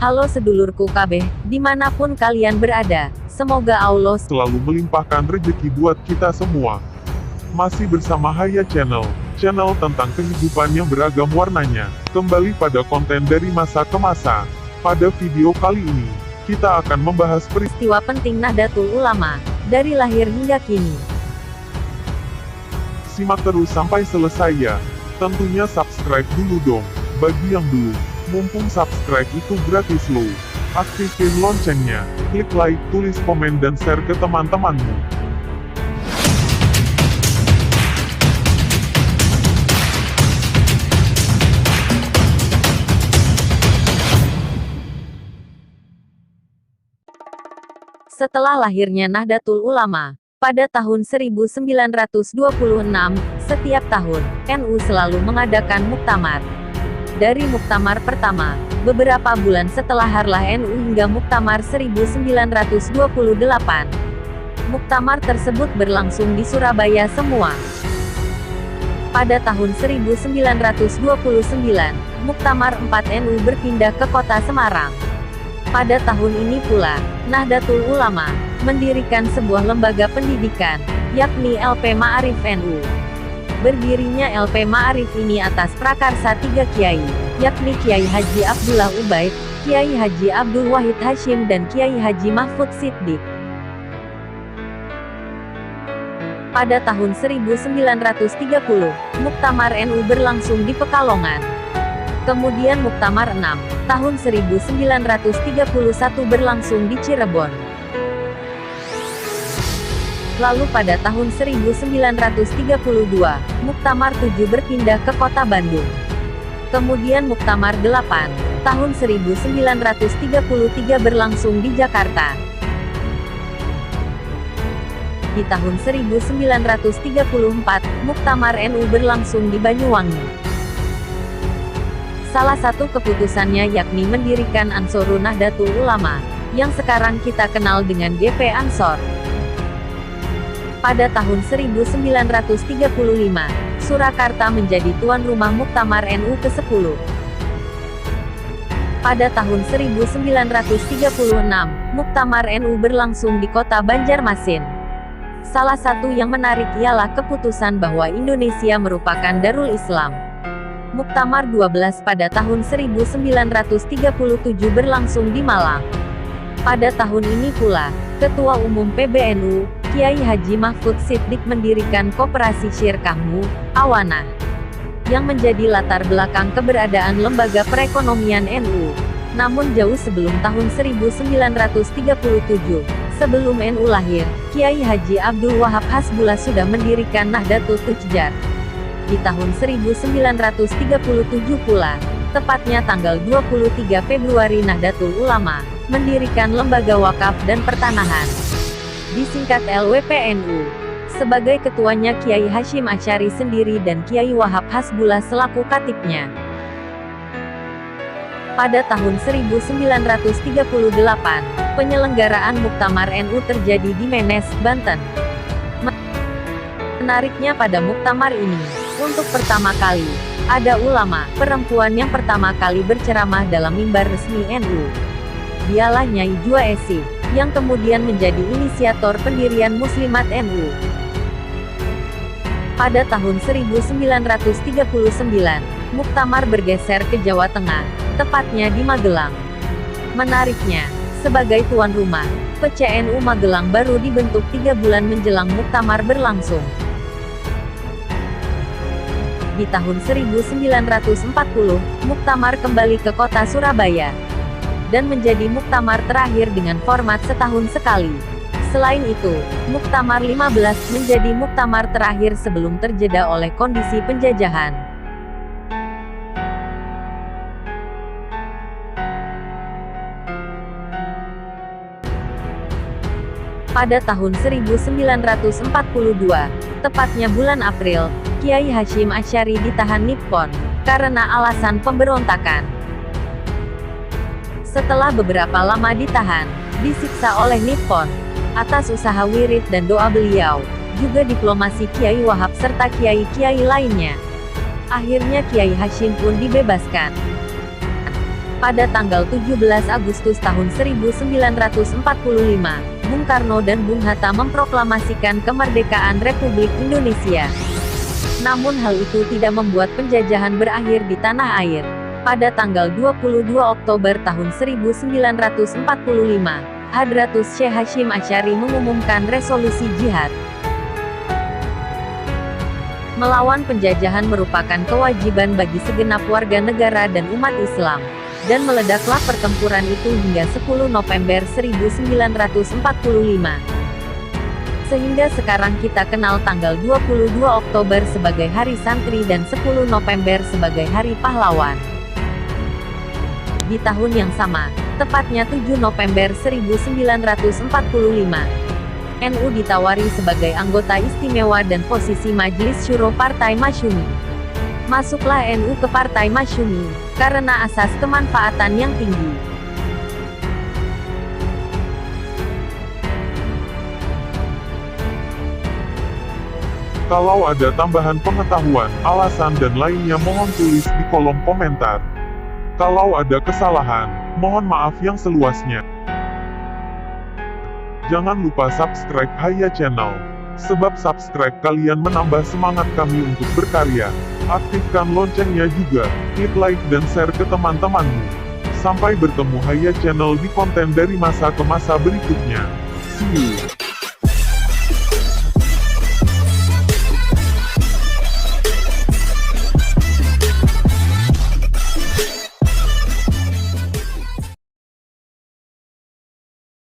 Halo sedulurku kabeh, dimanapun kalian berada, semoga Allah selalu melimpahkan rezeki buat kita semua. Masih bersama Haya Channel, channel tentang kehidupan yang beragam warnanya. Kembali pada konten dari masa ke masa. Pada video kali ini, kita akan membahas peristiwa penting Nahdlatul Ulama, dari lahir hingga kini. Simak terus sampai selesai ya. Tentunya subscribe dulu dong, bagi yang belum. Mumpung subscribe itu gratis loh. Aktifin loncengnya, klik like, tulis komen dan share ke teman-temanmu. Setelah lahirnya Nahdlatul Ulama, pada tahun 1926, setiap tahun, NU selalu mengadakan muktamar. Dari muktamar pertama, beberapa bulan setelah harlah NU hingga muktamar 1928. Muktamar tersebut berlangsung di Surabaya semua. Pada tahun 1929, muktamar 4 NU berpindah ke kota Semarang. Pada tahun ini pula, Nahdlatul Ulama mendirikan sebuah lembaga pendidikan, yakni LP Ma'arif NU. Berdirinya LP Ma'arif ini atas prakarsa 3 kiai, yakni Kiai Haji Abdullah Ubaid, Kiai Haji Abdul Wahid Hashim dan Kiai Haji Mahfud Siddiq. Pada tahun 1930, Muktamar NU berlangsung di Pekalongan. Kemudian Muktamar 6, tahun 1931 berlangsung di Cirebon. Lalu pada tahun 1932, Muktamar 7 berpindah ke kota Bandung. Kemudian Muktamar 8, tahun 1933 berlangsung di Jakarta. Di tahun 1934, Muktamar NU berlangsung di Banyuwangi. Salah satu keputusannya yakni mendirikan Ansarun Nahdlatul Ulama, yang sekarang kita kenal dengan GP Ansor. Pada tahun 1935, Surakarta menjadi tuan rumah Muktamar NU ke-10. Pada tahun 1936, Muktamar NU berlangsung di kota Banjarmasin. Salah satu yang menarik ialah keputusan bahwa Indonesia merupakan Darul Islam. Muktamar 12 pada tahun 1937 berlangsung di Malang. Pada tahun ini pula, Ketua Umum PBNU, Kiai Haji Mahfud Siddiq mendirikan Koperasi Syirkahmu, Awanah, yang menjadi latar belakang keberadaan lembaga perekonomian NU. Namun jauh sebelum tahun 1937, sebelum NU lahir, Kiai Haji Abdul Wahab Hasbullah sudah mendirikan Nahdlatul Tujjar. Di tahun 1937 pula, tepatnya tanggal 23 Februari Nahdlatul Ulama mendirikan Lembaga Wakaf dan Pertanahan, disingkat LWPNU. Sebagai ketuanya Kiai Hashim Asy'ari sendiri dan Kiai Wahab Hasbullah selaku katibnya. Pada tahun 1938, penyelenggaraan Muktamar NU terjadi di Menes, Banten. Menariknya pada muktamar ini, untuk pertama kali, ada ulama perempuan yang pertama kali berceramah dalam mimbar resmi NU. Dialah Nyai Jua Esi, yang kemudian menjadi inisiator pendirian Muslimat NU. Pada tahun 1939, Muktamar bergeser ke Jawa Tengah, tepatnya di Magelang. Menariknya, sebagai tuan rumah, PCNU Magelang baru dibentuk 3 bulan menjelang Muktamar berlangsung. Di tahun 1940, Muktamar kembali ke kota Surabaya, dan menjadi muktamar terakhir dengan format setahun sekali. Selain itu, Muktamar 15 menjadi muktamar terakhir sebelum terjeda oleh kondisi penjajahan. Pada tahun 1942, tepatnya bulan April, Kiai Hashim Asy'ari ditahan Nippon, karena alasan pemberontakan. Setelah beberapa lama ditahan, disiksa oleh Nippon, atas usaha wirid dan doa beliau, juga diplomasi Kiai Wahab serta kiai-kiai lainnya. Akhirnya Kiai Hashim pun dibebaskan. Pada tanggal 17 Agustus tahun 1945, Bung Karno dan Bung Hatta memproklamasikan kemerdekaan Republik Indonesia. Namun hal itu tidak membuat penjajahan berakhir di tanah air. Pada tanggal 22 Oktober tahun 1945, Hadratus Syekh Hashim Asy'ari mengumumkan resolusi jihad. Melawan penjajahan merupakan kewajiban bagi segenap warga negara dan umat Islam. Dan meledaklah pertempuran itu hingga 10 November 1945. Sehingga sekarang kita kenal tanggal 22 Oktober sebagai Hari Santri dan 10 November sebagai Hari Pahlawan. Di tahun yang sama, tepatnya 7 November 1945, NU ditawari sebagai anggota istimewa dan posisi Majelis Syuro Partai Masyumi. Masuklah NU ke Partai Masyumi, karena asas kemanfaatan yang tinggi. Kalau ada tambahan pengetahuan, alasan dan lainnya mohon tulis di kolom komentar. Kalau ada kesalahan, mohon maaf yang seluasnya. Jangan lupa subscribe Haya Channel. Sebab subscribe kalian menambah semangat kami untuk berkarya. Aktifkan loncengnya juga, klik like dan share ke teman-temanmu. Sampai bertemu Haya Channel di konten dari masa ke masa berikutnya. See you.